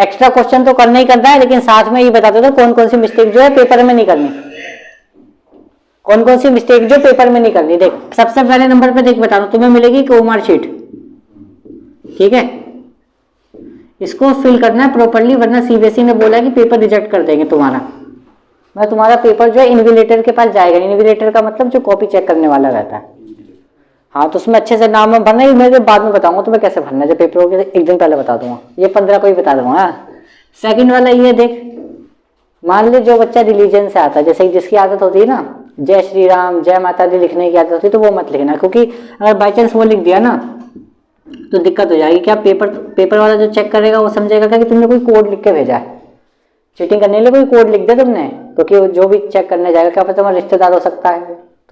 Extra question तो करना ही करना है, लेकिन साथ में ये बताते थे कौन कौन सी मिस्टेक जो है पेपर में नहीं करनी, कौन कौन सी मिस्टेक जो पेपर में नहीं करनी। देख सबसे पहले नंबर पे देख बता रहा हूं, तुम्हें मिलेगी ओएमआर शीट, ठीक है, इसको फिल करना है प्रॉपर्ली, वरना सीबीएसई ने बोला कि पेपर रिजेक्ट कर देंगे तुम्हारा। मैं तुम्हारा पेपर जो है इन्विजिलेटर के पास जाएगा, इन्विजिलेटर का मतलब जो कॉपी चेक करने वाला रहता है। हाँ तो उसमें अच्छे से नाम में भरना, ही मैं बाद में बताऊंगा तुम्हें कैसे भरना है, जब पेपर हो गया एक दिन पहले बता दूंगा, ये 15 को ही बता दूंगा। सेकंड वाला ये देख, मान लो जो बच्चा रिलीजन से आता है, जैसे जिसकी आदत होती है ना जय श्री राम जय माता दी लिखने की आदत होती है, तो वो मत लिखना, क्योंकि अगर बाई चांस वो लिख दिया ना तो दिक्कत हो जाएगी। क्या पेपर वाला जो चेक करेगा वो समझेगा क्या कि तुमने कोई कोड लिख के भेजा है, चीटिंग करने के लिए कोई कोड लिख दिया तुमने, क्योंकि जो भी चेक करने जाएगा क्या पता तुम्हारा रिश्तेदार हो सकता है,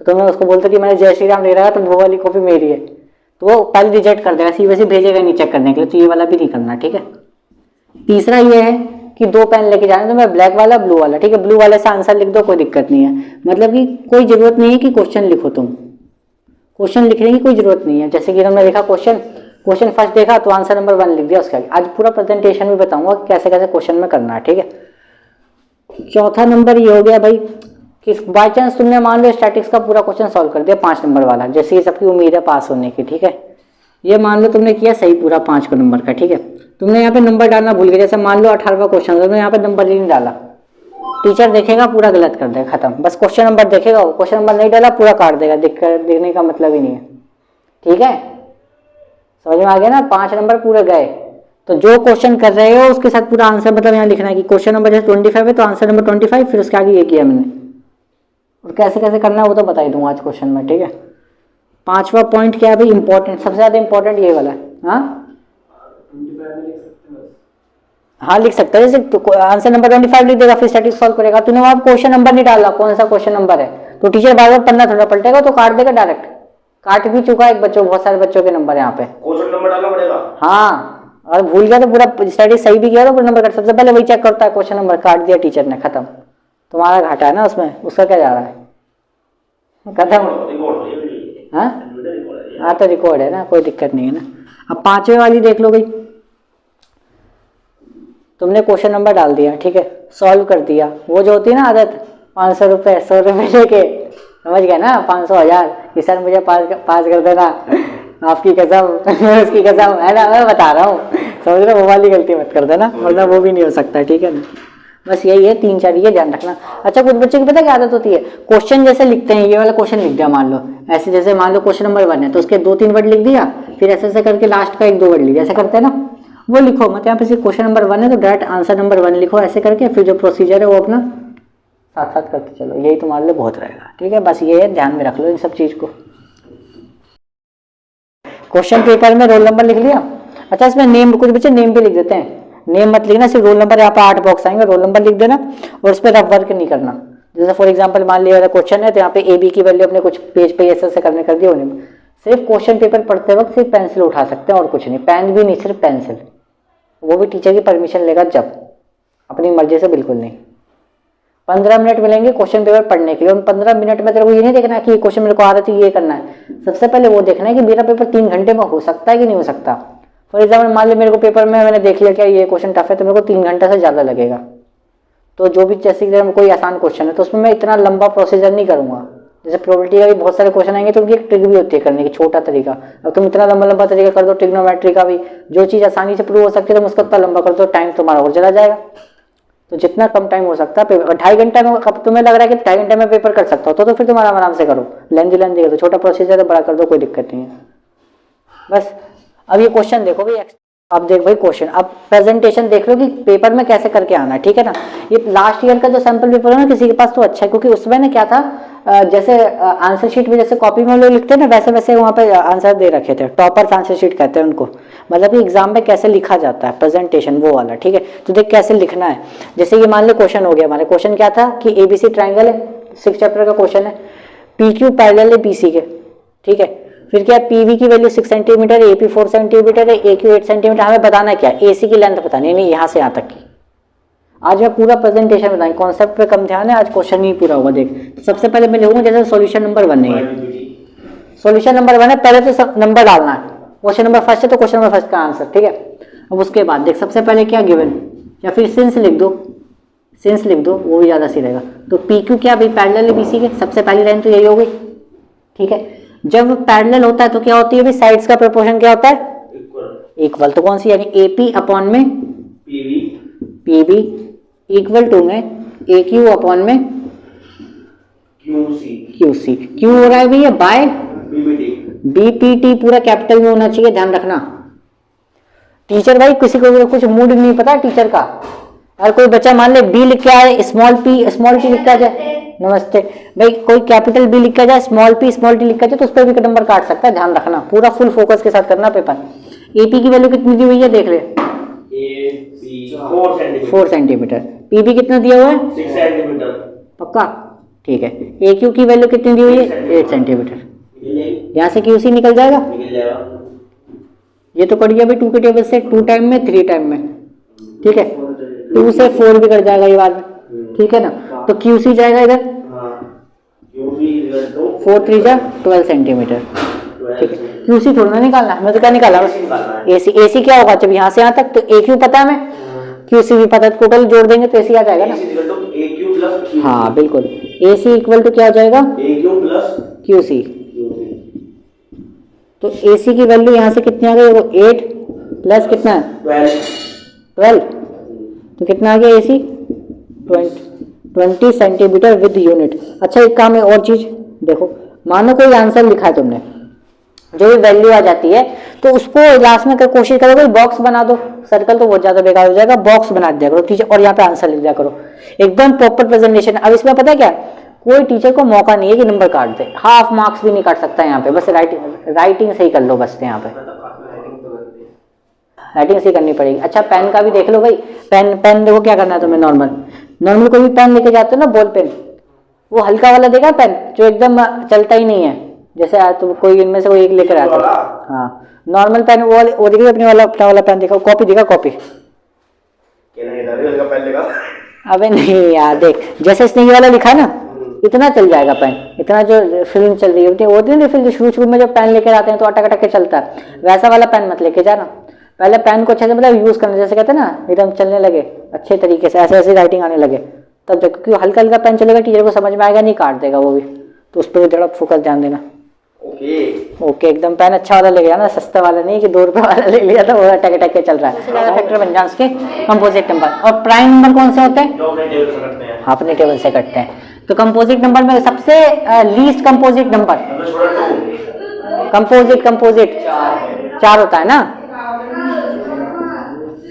तो तुम्हें उसको बोलते कि मैंने जय श्री राम ले रहा है तो वो वाली कॉपी मेरी है, तो वो पहले रिजेक्ट कर देगा, सीबीएसई भेजेगा नहीं चेक करने के लिए, तो ये वाला भी नहीं करना, ठीक है। तीसरा ये है कि 2 पेन लेके जाना, तो मैं ब्लैक वाला ब्लू वाला, ठीक है, ब्लू वाले से आंसर लिख दो कोई दिक्कत नहीं है, मतलब कि कोई जरूरत नहीं है कि क्वेश्चन लिखो, तुम क्वेश्चन लिखने की कोई जरूरत नहीं है। जैसे कि हमने देखा क्वेश्चन फर्स्ट देखा तो आंसर नंबर 1 लिख दिया उसका। आज पूरा प्रेजेंटेशन भी बताऊंगा कैसे कैसे क्वेश्चन में करना है, ठीक है। चौथा नंबर ये हो गया भाई कि बाय चांस तुमने मान लो स्टैटिक्स का पूरा क्वेश्चन सॉल्व कर दिया 5 नंबर वाला, जैसे ये सबकी उम्मीद है पास होने की, ठीक है, ये मान लो तुमने किया सही पूरा 5 नंबर का, ठीक है, तुमने यहाँ पे नंबर डालना भूल गए, जैसे मान लो 18वां क्वेश्चन तुमने यहाँ पे नंबर ही नहीं डाला, टीचर देखेगा पूरा गलत कर देगा, खत्म, बस क्वेश्चन नंबर देखेगा, क्वेश्चन नंबर नहीं डाला पूरा काट देगा, देखने का मतलब ही नहीं है, ठीक है, समझ में आ गया ना। 5 नंबर पूरे गए, तो जो क्वेश्चन कर रहे हो उसके साथ पूरा आंसर, मतलब यहाँ लिखना है कि क्वेश्चन नंबर जैसे 25 है तो आंसर नंबर 25, फिर उसके आगे ये किया मैंने, और कैसे कैसे करना है वो तो बता ही दूंगा आज क्वेश्चन में, ठीक है। 5वां पॉइंट क्या है भाई, इंपॉर्टेंट, सबसे ज्यादा इंपॉर्टेंट ये वाला है। हाँ लिख सकता है, जैसे आंसर नंबर 25 लिख देगा, फिर स्टैटिक्स सॉल्व करेगा, तूने वहां क्वेश्चन नंबर नहीं डाला कौन सा क्वेश्चन नंबर है, तो टीचर बार बार पन्ना थोड़ा पलटेगा तो काट देगा, डायरेक्ट काट भी चुका है एक बच्चों, बहुत सारे बच्चों के नंबर यहाँ पे क्वेश्चन नंबर डालना पड़ेगा। हाँ, और भूल गया तो पूरा स्टैटिक्स सही भी किया तो पूरा नंबर काट, सबसे पहले वही चेक करता है, क्वेश्चन नंबर काट दिया टीचर ने, खत्म, तुम्हारा घाटा है ना उसमें, उसका क्या जा रहा है, खत्म। हाँ तो रिकॉर्ड है ना, कोई दिक्कत नहीं है ना। अब 5वें वाली देख लो भाई, तुमने क्वेश्चन नंबर डाल दिया, ठीक है, सॉल्व कर दिया, वो जो होती है ना आदत 500 रुपये 100 रुपये लेके, समझ गया ना, 500 1000 कि सर मुझे पास कर देना, आपकी कसम उसकी कसम है ना, मैं बता रहा हूँ, समझ रहे, वो वाली गलती मत कर देना, वरना वो भी नहीं हो सकता, ठीक है ना। बस यही है 3-4 ये ध्यान रखना। अच्छा कुछ बच्चे की पता क्या आदत होती है, क्वेश्चन जैसे लिखते हैं, ये वाला क्वेश्चन लिख दिया मान लो ऐसे, जैसे मान लो क्वेश्चन नंबर 1 है तो उसके 2-3 वर्ड लिख दिया, फिर ऐसे ऐसे करके लास्ट का 1-2 वर्ड लिख दिया, ऐसे करते हैं ना, वो लिखो मत, यहाँ पे सिर्फ क्वेश्चन नंबर 1 है तो डायरेक्ट आंसर नंबर 1 लिखो ऐसे करके, फिर जो प्रोसीजर है वो अपना साथ साथ करते चलो, यही तुम्हारे लिए बहुत रहेगा, ठीक है। बस ये है, ध्यान में रख लो इन सब चीज को। क्वेश्चन पेपर में रोल नंबर लिख लिया। अच्छा इसमें नेम, कुछ बच्चे नेम भी लिख देते हैं, नेम मत लिखना, सिर्फ रोल नंबर, यहाँ पे 8 बॉक्स आएंगे, रोल नंबर लिख देना, और उस पर रफ वर्क नहीं करना। जैसे फॉर एग्जांपल मान लिया क्वेश्चन है तो यहाँ पे ए बी की वैल्यू अपने कुछ पेज पे ऐसे करने कर दिया, सिर्फ क्वेश्चन पेपर पढ़ते वक्त सिर्फ पेंसिल उठा सकते हैं और कुछ नहीं, पेन भी नहीं, सिर्फ पेंसिल, वो भी टीचर की परमिशन लेगा जब, अपनी मर्जी से बिल्कुल नहीं। 15 मिनट मिलेंगे क्वेश्चन पेपर पढ़ने के लिए, उन 15 मिनट में तेरे को ये नहीं देखना कि क्वेश्चन मेरे को आ रहा है तो ये करना है, सबसे पहले वो देखना है कि मेरा पेपर 3 घंटे में हो सकता है कि नहीं हो सकता। फॉर एग्जाम्पल मान लो मेरे को पेपर में मैंने देख लिया क्या ये क्वेश्चन टफ है, तो मेरे को 3 घंटे से ज़्यादा लगेगा, तो जो भी जैसे कि कोई आसान क्वेश्चन है तो उसमें मैं इतना लंबा प्रोसीजर नहीं करूँगा। जैसे प्रोबेबिलिटी का भी बहुत सारे क्वेश्चन आएंगे तो उनकी एक ट्रिक भी होती है करने की, छोटा तरीका, अब तुम इतना लंबा लंबा तरीका कर दो, ट्रिग्नोमेट्री का भी जो चीज़ आसानी से प्रूव हो सकती है तुम उसको इतना लंबा कर दो, टाइम तुम्हारा और चला जाएगा। तो जितना कम टाइम हो सकता है, 2.5 घंटे में, अब तुम्हें लग रहा है कि 2.5 घंटे में पेपर कर सकता हो तो फिर तुम आराम से करो, लेंदी कर दो, छोटा प्रोसीजर है बड़ा कर दो, कोई दिक्कत नहीं है। बस अब ये क्वेश्चन देखो भाई, अब देख भाई क्वेश्चन, अब प्रेजेंटेशन देख लो कि पेपर में कैसे करके आना है, ठीक है ना। ये लास्ट ईयर का जो सैंपल पेपर है ना किसी के पास तो अच्छा है, क्योंकि उसमें ना क्या था, जैसे आंसर शीट में जैसे कॉपी में लोग लिखते हैं ना वैसे वैसे वहाँ पे आंसर दे रखे थे, टॉपर्स आंसर शीट कहते हैं उनको, मतलब कि एग्जाम में कैसे लिखा जाता है प्रेजेंटेशन वो वाला, ठीक है। तो देख कैसे लिखना है, जैसे ये मान लो क्वेश्चन हो गया हमारे, क्वेश्चन क्या था कि एबीसी ट्राइंगल है, 6 चैप्टर का क्वेश्चन है, पीक्यू पैरेलल है पीसी के, ठीक है, फिर क्या पीवी की वैल्यू 6 सेंटीमीटर है, एपी 4 सेंटीमीटर है, एक्यू 8 सेंटीमीटर, हमें बताना क्या, एसी की लेंथ बतानी नहीं, यहाँ से यहाँ तक की। आज मैं पूरा प्रेजेंटेशन बताऊंगा, कॉन्सेप्ट पे कम ध्यान है, आज क्वेश्चन नहीं पूरा होगा। देख तो सबसे पहले मैं लिखूंगा जैसे सॉल्यूशन नंबर 1 नहीं है, सॉल्यूशन नंबर 1 है, पहले तो सब नंबर डालना है, क्वेश्चन नंबर फर्स्ट है तो क्वेश्चन नंबर फर्स्ट का आंसर, ठीक है। अब उसके बाद देख सबसे पहले क्या गिवन, या फिर सिंस लिख दो, सिंस लिख दो, वो भी ज़्यादा सही रहेगा। तो पी क्यू क्या भाई, पैरेलल है बीसी के, सबसे पहली लाइन तो यही हो गई, ठीक है। जब पैरेलल होता है तो क्या होती है भाई, साइड्स का प्रोपोर्शन क्या होता है, इक्वल। तो कौन सी, यानी ए पी अपॉन में पी बी इक्वल टू में ए क्यू अपॉन में क्यू सी। क्यों हो रहा है भैया, बाय बी पी टी, पूरा कैपिटल में होना चाहिए, ध्यान रखना। टीचर भाई किसी को कुछ मूड नहीं पता टीचर का, अगर कोई बच्चा मान ले बी लिख के आए, स्मॉल टी लिख के जाए, नमस्ते भाई, कोई कैपिटल बी लिख के जाए, स्मॉल टी लिख के जाए, तो उस पर भी नंबर काट सकता है, ध्यान रखना, पूरा फुल फोकस के साथ करना पेपर। एपी की वैल्यू कितनी दी हुई है देख ले, 4 सेंटीमीटर। पीबी कितना दिया हुआ है, 6 सेंटीमीटर, पक्का, ठीक है। ए क्यू की वैल्यू कितनी दी हुई है, 8 सेंटीमीटर। यहाँ से क्यूसी निकल जाएगा, ये तो कट गया भाई 2 के टेबल से, 2 टाइम में 3 टाइम में, ठीक है। 2 से 4 भी कट जाएगा ये बाद में, ठीक है ना। तो क्यूसी जाएगा इधर, 4 3 जा 12 सेंटीमीटर, ठीक है। क्यूसी थोड़ा ना निकालना, मैं तो क्या निकाला, एसी क्या होगा जब यहाँ से यहाँ तक, तो ए क्यू पता है, मैं क्यूसी भी पता है, टोटल जोड़ देंगे तो एसी आ जाएगा ना, हाँ बिल्कुल। एसी इक्वल टू क्या हो जाएगा, क्यूसी। तो एसी की वैल्यू यहाँ से कितनी आ गई, वो 8 प्लस कितना है 12, तो कितना आ गया एसी 20 सेंटीमीटर विद यूनिट। अच्छा एक काम है और चीज देखो, मानो कोई आंसर लिखा है तुमने, जो भी वैल्यू आ जाती है तो उसको लास्ट में कोशिश करो कोई बॉक्स बना दो, सर्कल तो बहुत ज्यादा बेकार हो जाएगा, बॉक्स बना दिया करो टीचर, और यहाँ पे आंसर लिख दिया करो, एकदम प्रॉपर प्रेजेंटेशन। अब इसमें पता है क्या, कोई टीचर को मौका नहीं है कि नंबर काट दे, हाफ मार्क्स भी नहीं काट सकता यहाँ पे, बस राइटिंग सही कर लो, बस यहाँ पे राइटिंग सही करनी पड़ेगी। अच्छा पेन का भी देख लो भाई, पेन देखो क्या करना है तुम्हें, नॉर्मल कोई भी पेन लेके जाते हो ना, बॉल पेन, वो हल्का वाला देगा पेन जो एकदम चलता ही नहीं है, जैसे तुम कोई इनमें से कोई एक लेकर आता है, हाँ नॉर्मल पेन वो देखिए, अपने वाला अपना वाला पेन देखो, कॉपी देखा, कॉपी अबे नहीं यार, देख जैसे इसने ये वाला लिखा है ना, इतना चल जाएगा पेन, इतना जो फिल्म चल रही है वो नहीं, फिल्म शुरू में जो पेन लेकर आते हैं तो अटक अटक के चलता है, वैसा वाला पेन मत लेके जाना, पहले पेन को अच्छे से मतलब यूज करना, जैसे कहते हैं ना एकदम चलने लगे अच्छे तरीके से, ऐसे ऐसे राइटिंग आने लगे तब तक, क्योंकि हल्का हल्का पेन चलेगा, टीचर को समझ में आएगा, नहीं काट देगा वो भी, तो उस पर थोड़ा फोकस ध्यान देना। ओके एकदम पेन अच्छा वाला ले गया ना, सस्ता वाला नहीं कि 2 रुपए वाला ले लिया था, वो अटक अटक के चल रहा है। ज्यादा फैक्टर बन जाए उसके कंपोजिट नंबर, और प्राइम नंबर कौन से होते हैं, अपने टेबल से कटते हैं। तो कंपोजिट नंबर में सबसे लीस्ट कंपोजिट नंबर, कंपोजिट 4 होता है ना,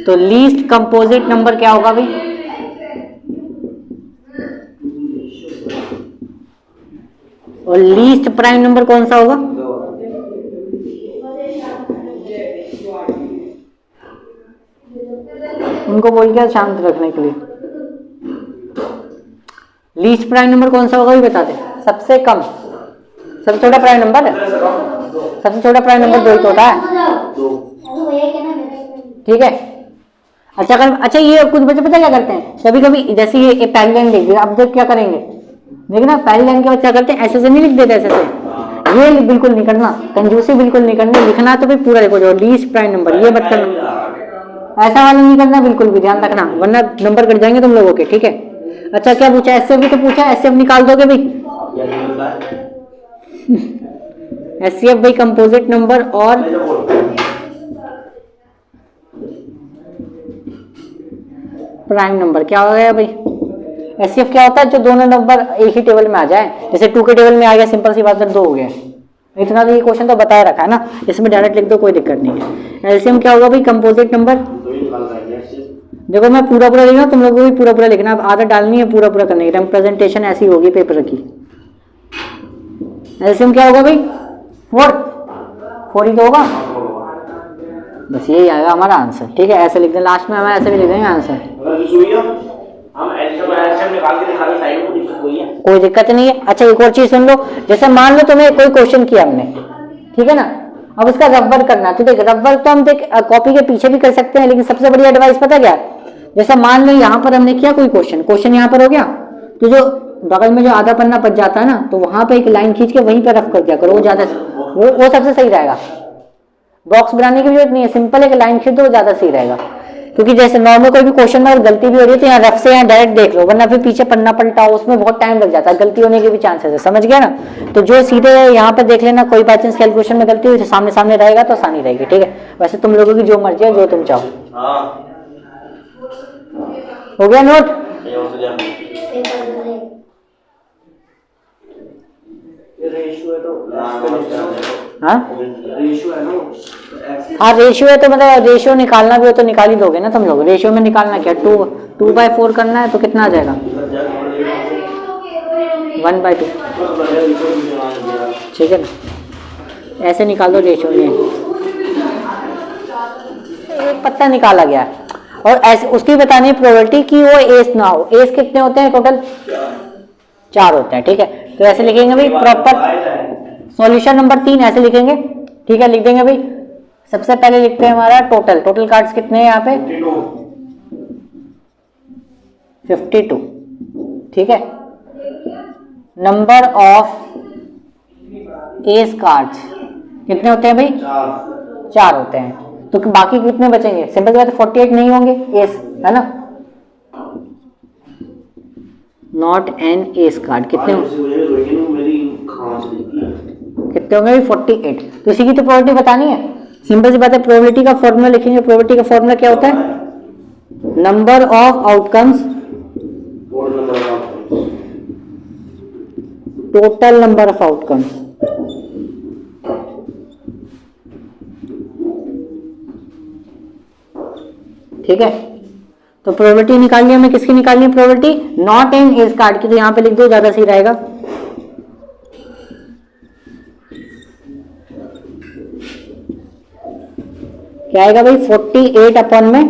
तो लीस्ट कंपोजिट नंबर क्या होगा भाई, और लीस्ट प्राइम नंबर कौन सा होगा, उनको बोल के शांत रखने के लिए। लीस्ट प्राइम नंबर कौन सा होगा भी बता दे, सबसे कम, सबसे छोटा प्राइम नंबर है, सबसे छोटा प्राइम नंबर 2 ही तो होता है, ठीक है। अच्छा ये कुछ बच्चे पता क्या करते हैं, कभी कभी जैसे ये पहली लाइन लिख दिया, अब देख क्या करेंगे, देखना पहली लाइन के बच्चे क्या करते हैं, ऐसे से नहीं लिख देते, ऐसे से, ये बिल्कुल नहीं करना, कंजूसी बिल्कुल नहीं करनी, लिखना तो भी पूरा देखो, जो लीस्ट प्राइम नंबर ये मत करना, ऐसा वाला नहीं करना बिल्कुल भी, ध्यान रखना, वरना नंबर कट जाएंगे तुम लोगों के, ठीक है। अच्छा क्या पूछा, एसएफ भी तो पूछा, एसएफ निकाल दोगे भाई, एसएफ भाई कंपोजिट नंबर और प्राइम नंबर क्या हो गया भाई, एसएफ क्या होता है, जो दोनों नंबर एक ही टेबल में आ जाए, जैसे 2 के टेबल में आ गया, सिंपल सी बात है 2 हो गया, इतना तो ये क्वेश्चन तो बताया रखा है ना, इसमें डायरेक्ट लिख दो कोई दिक्कत नहीं है। एलसीएम क्या होगा भाई, कंपोजिट नंबर, देखो मैं पूरा लिख रहा हूँ, तुम लोगों को भी पूरा लिखना, अब आदत डालनी है पूरा करने की, प्रेजेंटेशन ऐसी होगी पेपर की। एलसीएम क्या होगा भाई, 4 ही तो होगा, बस यही आएगा हमारा आंसर, ठीक है। ऐसे लिख दें लास्ट में, हमें ऐसे भी लिख देंगे आंसर, कोई दिक्कत नहीं है। अच्छा एक और चीज सुन लो, जैसे मान लो तुम्हें कोई क्वेश्चन किया हमने, ठीक है ना, अब उसका रफ वर्क करना है, तो देख रफ वर्क तो हम देख कॉपी के पीछे भी कर सकते हैं, लेकिन सबसे बड़ी एडवाइस पता क्या, जैसे मान लो यहाँ पर हमने किया कोई क्वेश्चन यहाँ पर हो गया, तो जो बगल में जो आधा पन्ना बच जाता है ना, तो वहां पे एक लाइन खींच के वहीं पे रफ कर दिया करो, वो ज्यादा वो सबसे सही रहेगा, बॉक्स बनाने की जरूरत नहीं है, सिंपल एक लाइन खींच दो, वो ज्यादा सही रहेगा। क्योंकि जैसे नॉर्मल कोई भी क्वेश्चन में अगर गलती भी हो रही है तो यहाँ रफ से यहाँ डायरेक्ट देख लो, वरना फिर पीछे पन्ना पलटाओ, उसमें बहुत टाइम लग जाता है, गलती होने के भी चांसेस है, समझ गया ना। तो जो सीधे यहाँ पे देख लेना, कोई बाई चांस कैलकुलेशन में गलती हुई तो सामने सामने रहेगा तो आसानी रहेगी, ठीक है। वैसे तुम लोगों की जो मर्जी है, जो तुम चाहो। हो गया नोट? हाँ रेशियो है तो मतलब रेशियो निकालना भी हो तो निकाल ही दोगे ना तुम लोग। रेशियो में निकालना क्या, 2/4 करना है तो कितना आ जाएगा, 1/2, ठीक है ना। ऐसे निकाल दो रेशियो में, पत्ता निकाला गया। और ऐसे उसकी बतानी है प्रोबेबिलिटी कि वो एस ना हो। एस कितने होते हैं टोटल, 4 होते हैं, ठीक है। तो ऐसे लिखेंगे भाई प्रॉपर सॉल्यूशन नंबर 3 ऐसे लिखेंगे, ठीक है। लिख देंगे भाई, सबसे पहले लिखते हैं हमारा टोटल कार्ड्स कितने हैं यहाँ पे 52, ठीक है। नंबर ऑफ एस कार्ड्स कितने होते हैं भाई, 4 होते हैं। तो बाकी कितने बचेंगे, सिंपल बात है 48 नहीं होंगे एस, है ना। नॉट एन एस कार्ड कितने होंगे 48। तो इसी की तो प्रोबेबिलिटी बतानी है, सिंपल सी बात है। प्रोबेबिलिटी का फॉर्मूला लिखेंगे, प्रोबेबिलिटी का फॉर्मूला क्या होता है, number of outcomes total number of outcomes, ठीक है। तो प्रोबेबिलिटी निकालनी है हमें, किसकी निकालनी है probability, not in S card की। तो यहां पे लिख दो, ज्यादा सही रहेगा। क्या आएगा भाई 48 अपॉन में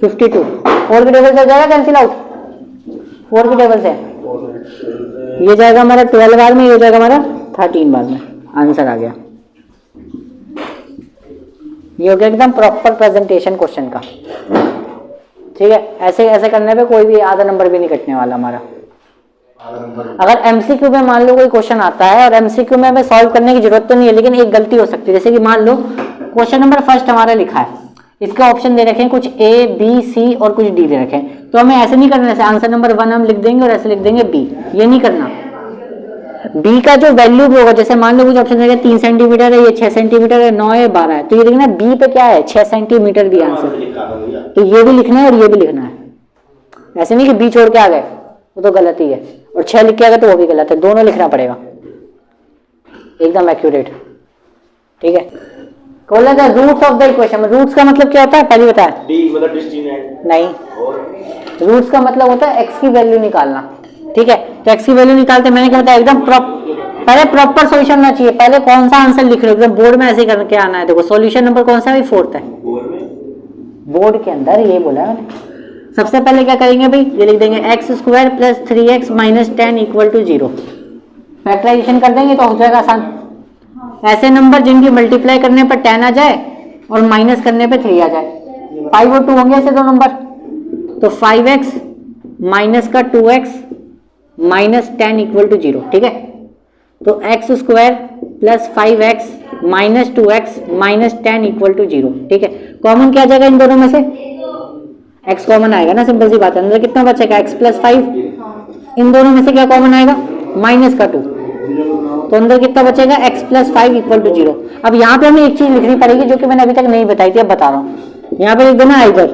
52, 4 के टेबल से हो जाएगा कैंसिल आउट, 4 के टेबल से ये जाएगा हमारा 12 बार में, ये हो जाएगा हमारा 13 बार में, आंसर आ गया। ये हो गया एकदम प्रॉपर प्रेजेंटेशन क्वेश्चन का, ठीक है। ऐसे ऐसे करने पे कोई भी आधा नंबर भी नहीं कटने वाला हमारा। अगर एमसीक्यू में मान लो कोई क्वेश्चन आता है और एमसीक्यू में हमें सॉल्व करने की जरूरत तो नहीं है, लेकिन एक गलती हो सकती है। जैसे कि मान लो क्वेश्चन नंबर फर्स्ट हमारा लिखा है, इसके ऑप्शन दे रखे हैं कुछ ए बी सी और कुछ डी दे रखे हैं, तो हमें ऐसे नहीं करना, जैसे आंसर नंबर 1 हम लिख देंगे और ऐसे लिख देंगे बी, ये नहीं करना। बी का जो वैल्यू भी होगा, जैसे मान लो कुछ ऑप्शन देगा 3 सेंटीमीटर है, ये 6 सेंटीमीटर है, 9 है, 12 है, तो ये देखना बी पे क्या है 6 सेंटीमीटर भी आंसर, तो ये भी लिखना है और ये भी लिखना है। ऐसे नहीं कि बी छोड़ के आ गए, वो तो गलत ही है, और 6 लिख के आ गए तो वो भी गलत है, दोनों लिखना पड़ेगा एकदम एक्यूरेट, ठीक है। बोला था roots of the equation, roots का मतलब क्या होता है पहले बताया, डी मतलब डिस्टिंक्ट नहीं, रूट्स का मतलब होता है एक्स की वैल्यू निकालना, ठीक है। तो एक्स की वैल्यू निकालते मैंने क्या बताया, एकदम पहले प्रॉपर सॉल्यूशन होना चाहिए। पहले कौन सा आंसर लिख रहे हो एकदम बोर्ड में ऐसे करके आना है। देखो सॉल्यूशन नंबर कौन सा है, 4th है बोर्ड के अंदर, ये बोला है मैंने। सबसे पहले क्या करेंगे भाई, ये लिख देंगे x² + 3x - 10 = 0। फैक्टराइजेशन कर देंगे तो हो जाएगा आसान। ऐसे नंबर जिनकी मल्टीप्लाई करने पर 10 आ जाए और माइनस करने पे 3 आ जाए, 5 और 2 होंगे ऐसे दो नंबर, तो 5x माइनस का 2x माइनस 10 = 0, ठीक है। तो x² + 5x - 2x माइनस 10 = 0, ठीक है। कॉमन क्या आ जाएगा इन दोनों में से, x कॉमन आएगा ना, सिंपल सी बात है। अंदर कितना बचेगा x + 5, इन दोनों में से क्या कॉमन आएगा माइनस का 2, तो अंदर कितना बचेगा x + 5 = 0। अब यहाँ पे हमें एक चीज लिखनी पड़ेगी जो कि मैंने अभी तक नहीं बताई थी, अब बता रहा हूँ। यहाँ पे लिख देना आइदर,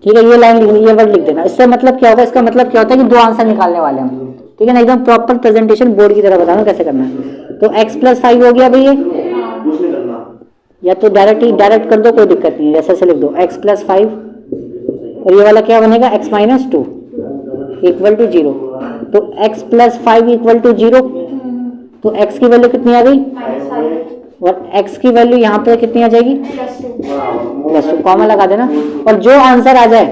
ठीक है, ये लाइन लिखनी, ये वर्ड लिख देना। इससे मतलब क्या होगा, इसका मतलब क्या होता है कि 2 आंसर निकालने वाले हम, ठीक है ना। एकदम प्रॉपर प्रेजेंटेशन बोर्ड की तरह बता रहा हूँ कैसे करना है। तो x + 5 हो गया भाई, ये या तो डायरेक्ट कर दो, कोई दिक्कत नहीं है, जैसे से लिख दो x + 5 और ये वाला क्या बनेगा x - 2 = 0। तो x + 5 = 0, तो x की वैल्यू कितनी आ गई, और x की वैल्यू यहाँ पे कितनी आ जाएगी +2, कॉमा लगा देना। और जो आंसर आ जाए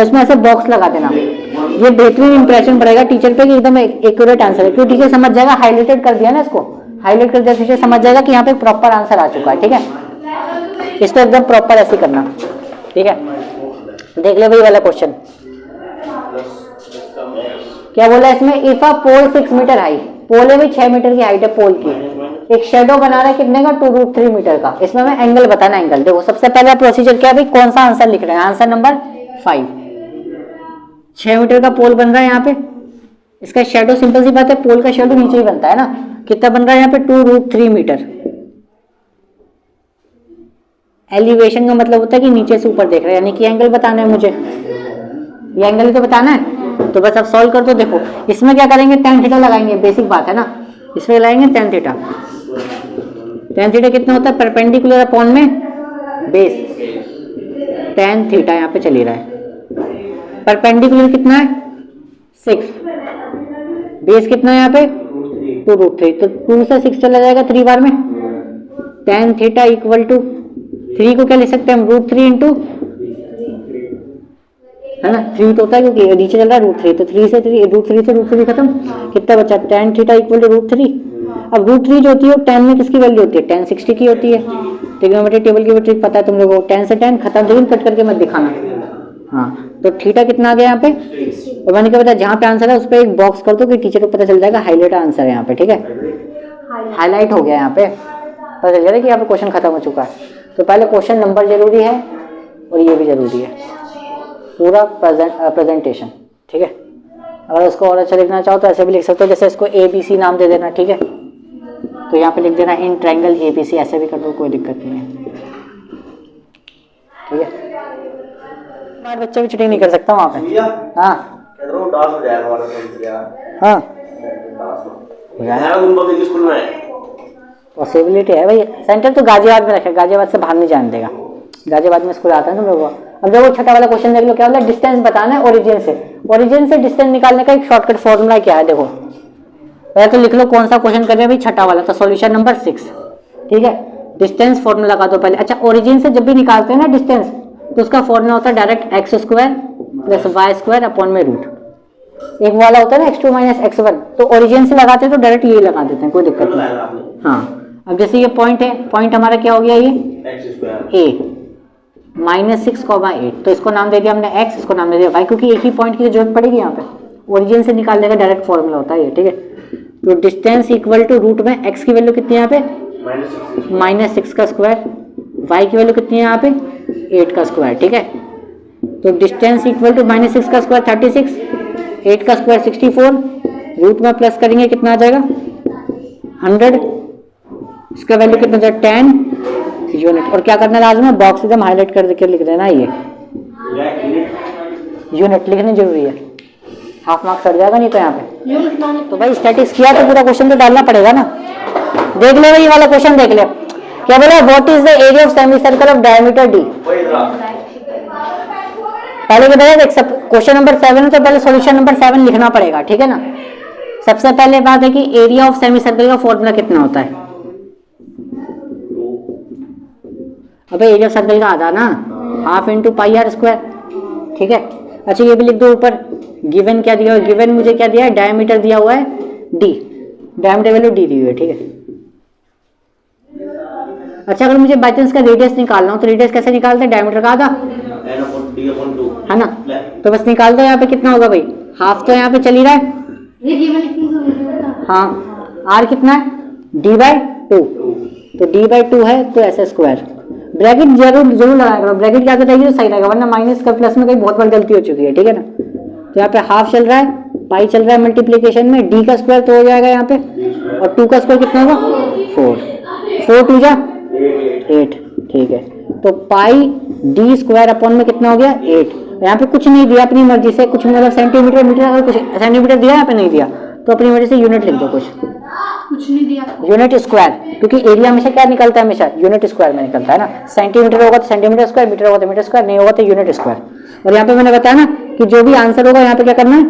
उसमें ऐसे बॉक्स लगा देना। ये बेहतरीन इंप्रेशन पड़ेगा टीचर पे कि एकदम एक्यूरेट आंसर है, क्योंकि टीचर समझ जाएगा, हाईलाइटेड कर दिया ना, इसको हाईलाइट कर दिया, टीचर समझ जाएगा कि यहाँ पे प्रॉपर आंसर आ चुका है, ठीक है। इसको एकदम प्रॉपर ऐसे करना, ठीक है। देख ले भाई वाला क्वेश्चन क्या बोला इसमें, if a pole 6 meter high, pole है भाई 6 मीटर की हाइट है पोल की, एक शेडो बना रहा है कितने का 2√3 मीटर का। इसमें मैं एंगल बताना, एंगल देखो सबसे पहला प्रोसीजर क्या है भाई, कौन सा आंसर लिख रहे हैं, आंसर नंबर 5। 6 मीटर का पोल बन रहा है यहाँ पे, इसका शेडो सिंपल सी बात है, पोल का शेडो नीचे ही बनता है ना, कितना बन रहा है यहाँ पे 2√3 मीटर। एलिवेशन का मतलब होता है कि नीचे से ऊपर देख रहे हैं, यानी कि एंगल बताना है मुझे, ये एंगल ही तो बताना है। तो बस अब सॉल्व कर दो। देखो इसमें क्या करेंगे, tan थीटा लगाएंगे, बेसिक बात है ना, इसमें लगाएंगे tan थीटा। tan थीटा कितना होता है, परपेंडिकुलर अपॉन में बेस, tan थीटा यहाँ पे चली रहा है। परपेंडिकुलर कितना है 6, बेस कितना है यहाँ पे 2√3, तो 2 से 6 चला जाएगा 3 बार में। tan थीटा इक्वल टू 3 को क्या लिख सकते हैं हम, √3 इंटू, है ना, 3 तो होता है क्योंकि नीचे चल रहा है √3, तो 3 से 3, √3 से √3 खत्म, कितना बचा, tan थीटा इक्वल टू √3। अब √3 जो होती है वो tan में किसकी वैल्यू होती है, tan 60 की होती है। ट्रिग्नोमेट्रिक टेबल की ट्रिक पता है तुम लोगों को, tan से tan खत्म, लेकिन कट करके मत दिखाना। हाँ तो थीटा कितना आ गया यहाँ पे, और मैंने क्या बताया, जहाँ पे आंसर है उस पर एक बॉक्स कर दो कि टीचर को पता चल जाएगा हाईलाइट आंसर है यहाँ पे, ठीक है, हाईलाइट हो गया यहाँ पे, पता चल जाएगा कि यहाँ पे क्वेश्चन खत्म हो चुका है। तो पहले क्वेश्चन नंबर जरूरी है और ये भी जरूरी है, पूरा प्रेजेंटेशन, ठीक है। अगर उसको और अच्छा लिखना चाहो तो ऐसे भी लिख सकते हो, जैसे इसको ABC नाम दे देना, ठीक है, तो यहाँ पे लिख देना इन ट्रायंगल ABC, ऐसे भी कर दो, कोई दिक्कत नहीं है, ठीक है। स्मार्ट बच्चा भी चीटिंग नहीं कर सकता वहाँ पे। हाँ हाँ पॉसिबिलिटी है भाई, सेंटर तो गाजियाबाद में रखे, गाजियाबाद से बाहर नहीं जाने देगा, गाजियाबाद में स्कूल आता है तुम लोगों को। अब देखो छठा वाला क्वेश्चन देख लो, क्या बोला, डिस्टेंस बताना है ओरिजिन से, ओरिजिन से डिस्टेंस निकालने का एक शॉर्टकट फॉर्मूला क्या है, देखो पहले तो लिख लो कौन सा क्वेश्चन कर रहे हैं भाई, छठा वाला, तो सॉल्यूशन नंबर 6, ठीक है। डिस्टेंस फॉर्मूला लगा दो पहले। अच्छा ऑरिजिन से जब भी निकालते हैं ना डिस्टेंस, तो उसका फॉर्मूला होता है डायरेक्ट x² + y² अपॉन में रूट, एक वाला होता है ना x2 - x1, तो ओरिजिन से लगाते हैं तो डायरेक्ट यही लगा देते हैं, कोई दिक्कत नहीं। हाँ अब जैसे ये पॉइंट है, पॉइंट हमारा क्या हो गया, ये a -6,8, तो इसको नाम दे दिया हमने x, इसको नाम दे दिया y, क्योंकि एक ही पॉइंट की जरूरत पड़ेगी यहाँ पे, ओरिजिन से निकालने का डायरेक्ट फॉर्मूला होता है ये, ठीक है। तो डिस्टेंस इक्वल टू रूट में x की वैल्यू कितनी है यहाँ पे -6 का स्क्वायर, y की वैल्यू कितनी है यहाँ पे 8 का स्क्वायर, ठीक है। तो डिस्टेंस इक्वल टू -6 का स्क्वायर 36, 8 का स्क्वायर 64, रूट में प्लस करेंगे कितना आ जाएगा 100, इसका वैल्यू कितना जाएगा 10 यूनिट। और क्या करना है लास्ट में, बॉक्स एकदम हाईलाइट कर देकर लिख देना, ये यूनिट लिखनी जरूरी है, हाफ मार्क्स कट जाएगा नहीं तो यहाँ पे। तो भाई स्टैटिक्स किया तो पूरा क्वेश्चन तो डालना पड़ेगा ना। देख ले भाई ये वाला क्वेश्चन देख ले, क्या बोला, what is the area of semi circle of diameter d। पहले क्या बताया, देख क्वेश्चन नंबर 7 है तो पहले सॉल्यूशन नंबर 7 लिखना पड़ेगा, ठीक है ना। सबसे पहले बात है कि एरिया ऑफ सेमी सर्कल का फॉर्मूला कितना होता है, अबे एरिया ऑफ सर्कल का आधा ना, half into pi r square, ठीक है। अच्छा ये भी लिख दो ऊपर, गिवन क्या दिया हुआ है, गिवन मुझे क्या दिया है, डायमीटर दिया हुआ है d, डायमीटर वैल्यू d दी हुई है, ठीक है। अच्छा अगर मुझे बाई चांस का रेडियस निकालना हो तो रेडियस कैसे निकालते हैं, डायमीटर का आधा, है ना, तो बस निकाल दो। यहाँ पे कितना होगा भाई, हाफ तो यहाँ पे चल ही रहा है, हाँ r कितना है d/2, तो d/2 है तो ऐसा स्क्वायर, ब्रैकेट जरूर लगाया करो, ब्रैकेट क्या रहेगी तो सही रहेगा, वरना माइनस का प्लस में कहीं बहुत बड़ी गलती हो चुकी है, ठीक है ना। तो यहाँ पे हाफ चल रहा है, पाई चल रहा है मल्टीप्लीकेशन में, d का स्क्वायर तो हो जाएगा यहाँ पे, और 2 का स्क्वायर कितना होगा 4 2 जा 8, ठीक है। तो पाई d स्क्वायर अपॉन में कितना हो गया 8, यहाँ पे कुछ नहीं दिया अपनी मर्जी से, कुछ मतलब सेंटीमीटर मीटर, अगर कुछ सेंटीमीटर दिया यहाँ पे नहीं दिया तो अपनी मर्जी से यूनिट लिख दो, कुछ नहीं दिया, यूनिट स्क्वायर, क्योंकि एरिया हमेशा क्या निकलता है, हमेशा यूनिट स्क्वायर में निकलता है ना, सेंटीमीटर होगा तो सेंटीमीटर स्क्वायर, मीटर होगा तो मीटर स्क्वायर, नहीं होगा तो यूनिट स्क्वायर। और यहाँ पे मैंने बताया ना कि जो भी आंसर होगा यहाँ पे क्या करना है,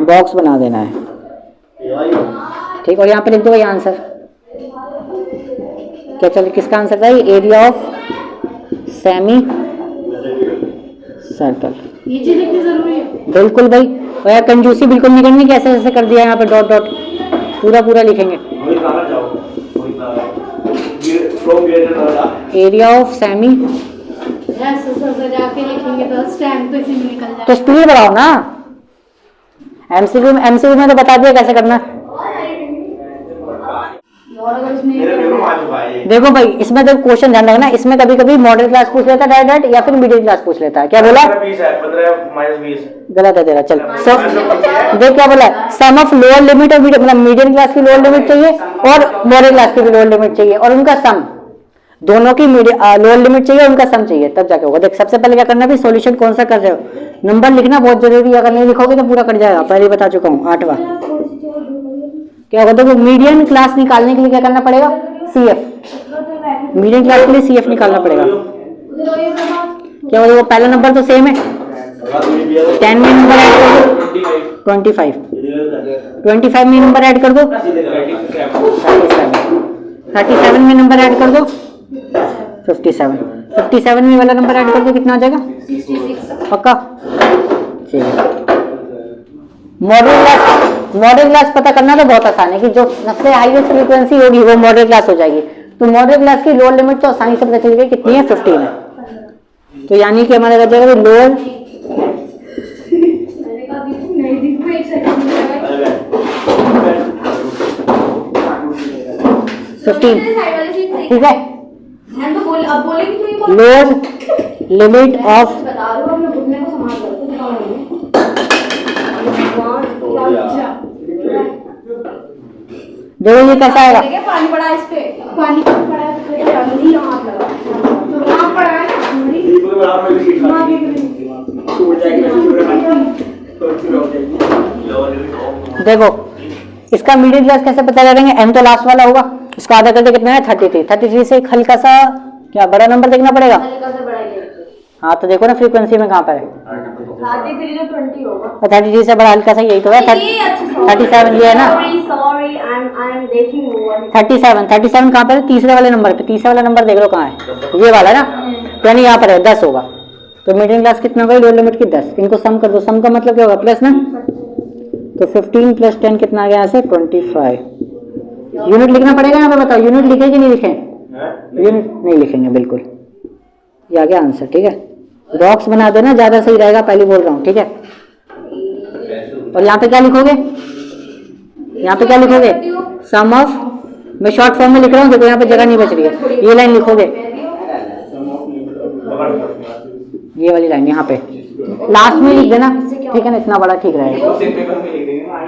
बॉक्स बना देना है, ठीक। और यहाँ पे लिख दो भाई आंसर क्या, चलो किसका आंसर था, एरिया ऑफ सेमी सर्कल, ये चीज लिखनी जरूरी है बिल्कुल भाई, और यार कंजूसी बिल्कुल नहीं करनी, कैसे ऐसे कर दिया यहाँ पे डॉट डॉट, पूरा लिखेंगे, एरिया ऑफ सेमी, तो स्पीड बढ़ाओ ना, एमसीक्यू में तो बता दिया कैसे करना। देखो भाई इसमें तो क्वेश्चन ध्यान रखना, इसमें कभी कभी मॉडल क्लास पूछ लेता है डायरेक्ट या फिर मिडिल क्लास पूछ लेता है। क्या बोला? 15 गलत है तेरा। चल देख क्या बोला, सम ऑफ लोअर लिमिट और मतलब मीडियम क्लास की लोअर लिमिट चाहिए और मॉडल क्लास की भी लोअर लिमिट चाहिए और उनका सम, दोनों की लोअर लिमिट चाहिए, उनका सम चाहिए, तब जाके होगा। देख सबसे पहले क्या करना भी, सॉल्यूशन कौन सा कर रहे हो, नंबर लिखना बहुत जरूरी है, अगर नहीं लिखोगे तो पूरा कट जाएगा, पहले बता चुका हूँ। 8वां क्या होगा, देखो मीडियम क्लास निकालने के लिए क्या करना पड़ेगा, CF, मीडियम क्लास के लिए CF निकालना पड़ेगा। क्या होगा, वो पहला नंबर तो सेम है, 10 में नंबर ऐड कर दो 25 में नंबर ऐड कर दो 37 में नंबर ऐड कर दो 57 में वाला नंबर ऐड कर दो, कितना आ जाएगा 66। पक्का? ठीक है। मॉडल क्लास पता करना तो बहुत आसान है कि जो सबसे हाईएस्ट फ्रीक्वेंसी होगी वो मॉडल क्लास हो जाएगी। तो मॉडल क्लास की लोअर लिमिट तो आसानी से पता चल गई, कितनी है 15 है। तो यानी कि हमारा बच जाएगा लोअर 15, ठीक है। लोअर लिमिट ऑफ देखो ये कैसा आएगा, पानी पड़ा इस पे, पानी पड़ा देखो इसका मिडिल क्लास कैसे पता करेंगे, n तो लास्ट वाला होगा, इसका आधा करके कितना है 33 से एक हल्का सा क्या बड़ा नंबर देखना पड़ेगा। हाँ तो देखो ना फ्रीक्वेंसी में कहाँ पर है, 33 तो 20 होगा, और 33 से बड़ा हल्का सा यही तो है 37, ये है ना। सॉरी आई एम देखिंग 37 कहाँ पर है, तीसरे वाले नंबर पे, तीसरा वाला नंबर देख लो कहाँ है, ये वाला ना, यानी यहाँ पर है 10 होगा। तो मिडिल क्लास कितना होगा, लोअर लिमिट की 10, इनको सम कर दो, सम का मतलब क्या होगा प्लस ना, तो 15 + 10 कितना आ गया यहाँ से 25। यूनिट लिखना पड़ेगा यहाँ पे, बताओ यूनिट लिखे कि नहीं लिखे, यूनिट नहीं लिखेंगे बिल्कुल, ये आ गया आंसर, ठीक है। बॉक्स बना देना ज्यादा सही रहेगा, पहले बोल रहा हूँ, ठीक है। और यहाँ पे क्या लिखोगे, यहाँ पे क्या लिखोगे, सम ऑफ, मैं शॉर्ट फॉर्म में लिख रहा हूँ, देखो यहाँ पे जगह नहीं बच रही है, ये लाइन लिखोगे, ये वाली लाइन यहाँ पे लास्ट में लिख देना, ठीक है ना, इतना बड़ा ठीक रहेगा।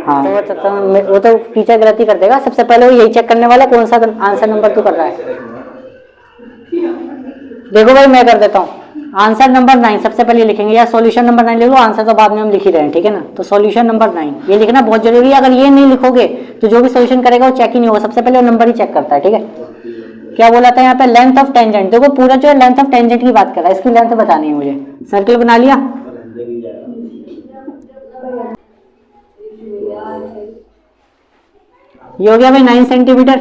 हाँ वो तो टीचर गलती कर देगा, सबसे पहले वो यही चेक करने वाला कौन सा आंसर नंबर तू कर रहा है। देखो भाई मैं कर देता हूँ, आंसर नंबर 9 सबसे पहले लिखेंगे, या सॉल्यूशन नंबर 9 लिख लो, आंसर तो बाद में हम लिख ही रहे हैं, ठीक है ना। तो सॉल्यूशन नंबर 9 ये लिखना बहुत जरूरी है, अगर ये नहीं लिखोगे तो जो भी सॉल्यूशन करेगा वो चेक ही नहीं होगा, सबसे पहले वो नंबर ही चेक करता है, ठीक है। क्या बोला था यहाँ पे, लेंथ ऑफ टेंजेंट, देखो पूरा जो है लेंथ ऑफ टेंजेंट की बात कर रहा है, इसकी लेंथ बतानी है मुझे। सर्कल बना लिया, ये हो गया भाई 9 सेंटीमीटर,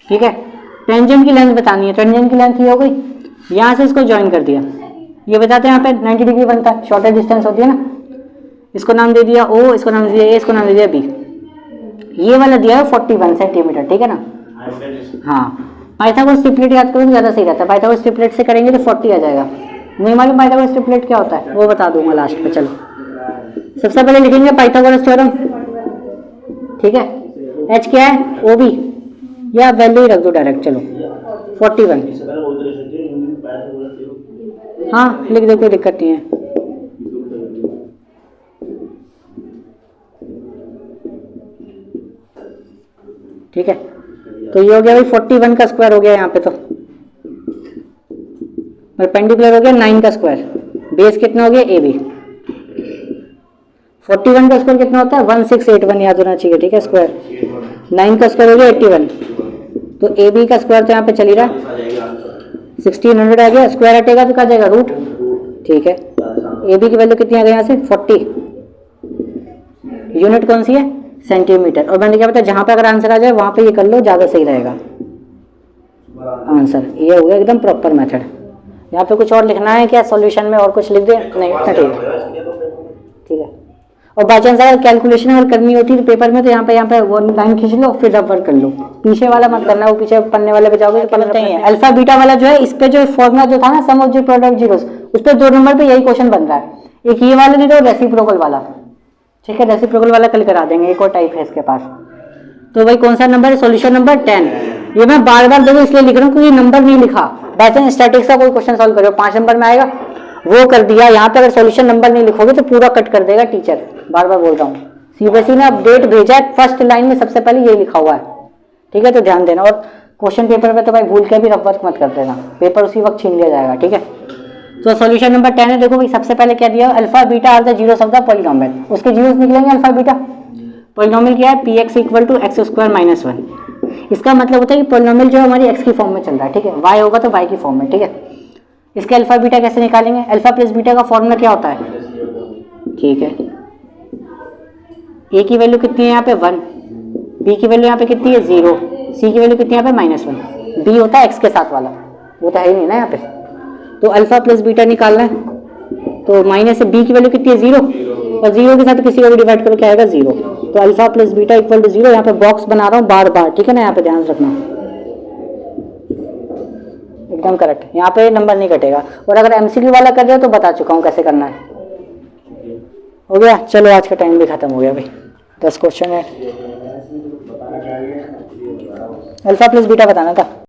ठीक है। टेंजेंट की लेंथ बतानी है, टेंजेंट की लेंथ ये हो गई, यहाँ से इसको ज्वाइन कर दिया, ये बताते हैं यहाँ पे 90 डिग्री बनता है, शॉर्टेस्ट डिस्टेंस होती है ना, इसको नाम दे दिया O, इसको नाम दे दिया A, इसको नाम दे दिया B, ये वाला दिया है 41 सेंटीमीटर, ठीक है ना। हाँ पाइथागोरस ट्रिपलेट याद करो तो ज़्यादा सही रहता है, पाइथागोरस ट्रिपलेट से करेंगे तो 40 आ जाएगा। नहीं मालूम पाइथागोरस ट्रिपलेट क्या होता है, वो बता दूंगा लास्ट पे। चलो सबसे पहले लिखेंगे पाइथागोरस थ्योरम, ठीक है। H क्या है, OB, या वैल्यू ही रख दो डायरेक्ट, चलो 41, हाँ लिख दो, कोई दिक्कत नहीं है। ठीक है, तो ये हो गया भाई 41 का स्क्वायर हो गया यहाँ पे, तो परपेंडिकुलर हो गया 9 का स्क्वायर, बेस कितना हो गया AB, 41 का स्क्वायर कितना होता है 1681 याद होना चाहिए, ठीक है। स्क्वायर 9 का स्क्वायर हो गया 81, तो AB का स्क्वायर तो यहाँ पे चल ही रहा है 1600 आ गया, स्क्वायर हटेगा तो क्या जाएगा रूट, ठीक है। AB की वैल्यू कितनी आ गई यहाँ से 40, यूनिट कौन सी है सेंटीमीटर, और मैंने क्या बताया जहाँ पे अगर आंसर आ जाए वहाँ पे ये कर लो, ज़्यादा सही रहेगा आंसर। ये हो गया एकदम प्रॉपर मेथड। यहाँ पे कुछ और लिखना है क्या सॉल्यूशन में, और कुछ लिख दे, नहीं इतना ठीक है, ठीक है। और बाई चांस अगर कैलकुलेशन अगर करनी होती है तो पेपर में, तो यहाँ पे वो लाइन खींच लो, फिर रबर कर लो, पीछे वाला मत करना, वो पीछे पन्ने वाले पे जाओगे तो पता ही है। अल्फा बीटा वाला जो है, इस पे जो फॉर्मुला जो था ना सम ऑफ द प्रोडक्ट जीरोस, उस पर 2 नंबर पे यही क्वेश्चन बन रहा है। एक ये वाला नहीं तो रेसिप्रोकल वाला, ठीक है, रेसिप्रोकल वाला कल करा देंगे, एक और टाइप है इसके पास। तो भाई कौन सा नंबर है? Solution number 10। ये मैं बार बार देखो इसलिए लिख रहा हूँ क्योंकि नंबर नहीं लिखा। वैसे स्टैटिक्स का कोई क्वेश्चन सॉल्व करो 5 नंबर में आएगा, वो कर दिया। यहाँ पे अगर सॉल्यूशन नंबर नहीं लिखोगे तो पूरा कट कर देगा टीचर, बार बार बोल रहा हूँ। सीबीएसई ने अपडेट भेजा है, फर्स्ट लाइन में सबसे पहले ये लिखा हुआ है, ठीक है, तो ध्यान देना। और क्वेश्चन पेपर पे तो भाई भूल के भी रफ वर्क मत कर देना, पेपर उसी वक्त छीन लिया जाएगा, ठीक है। तो सॉल्यूशन नंबर 10 है। देखो भाई सबसे पहले क्या दिया, alpha beta are the zeros of the polynomial, उसके जीरोस निकलेंगे अल्फा बीटा। पॉलिनोमियल क्या है? P X equal to X square minus 1। इसका मतलब होता है कि पॉलिनोमियल जो है हमारी एक्स की फॉर्म में चल रहा है, ठीक है, वाई होगा तो वाई की फॉर्म में, ठीक है। इसके अल्फा बीटा कैसे निकालेंगे? अल्फा प्लस बीटा का फॉर्मूला क्या होता है? ठीक है, ए की वैल्यू कितनी है यहाँ पे 1, बी की वैल्यू यहाँ पे कितनी है 0, सी की वैल्यू कितनी है यहाँ पे -1, बी होता है एक्स के साथ वाला, वो तो है ही नहीं ना यहाँ पे। तो अल्फा प्लस बीटा निकालना है, तो माइनस से बी की वैल्यू कितनी है 0, और 0 के साथ किसी को भी डिवाइड करो क्या आएगा 0। तो alpha plus beta equal to 0। यहाँ पे बॉक्स बना रहा हूँ बार बार, ठीक है ना, यहाँ पे ध्यान रखना, एकदम करेक्ट, यहाँ पे नंबर नहीं कटेगा। और अगर एमसीक्यू वाला कर रहे हो तो बता चुका हूँ कैसे करना है। हो गया, चलो आज का टाइम भी खत्म हो गया भाई, 10 क्वेश्चन है। अल्फा प्लस बीटा बताना था।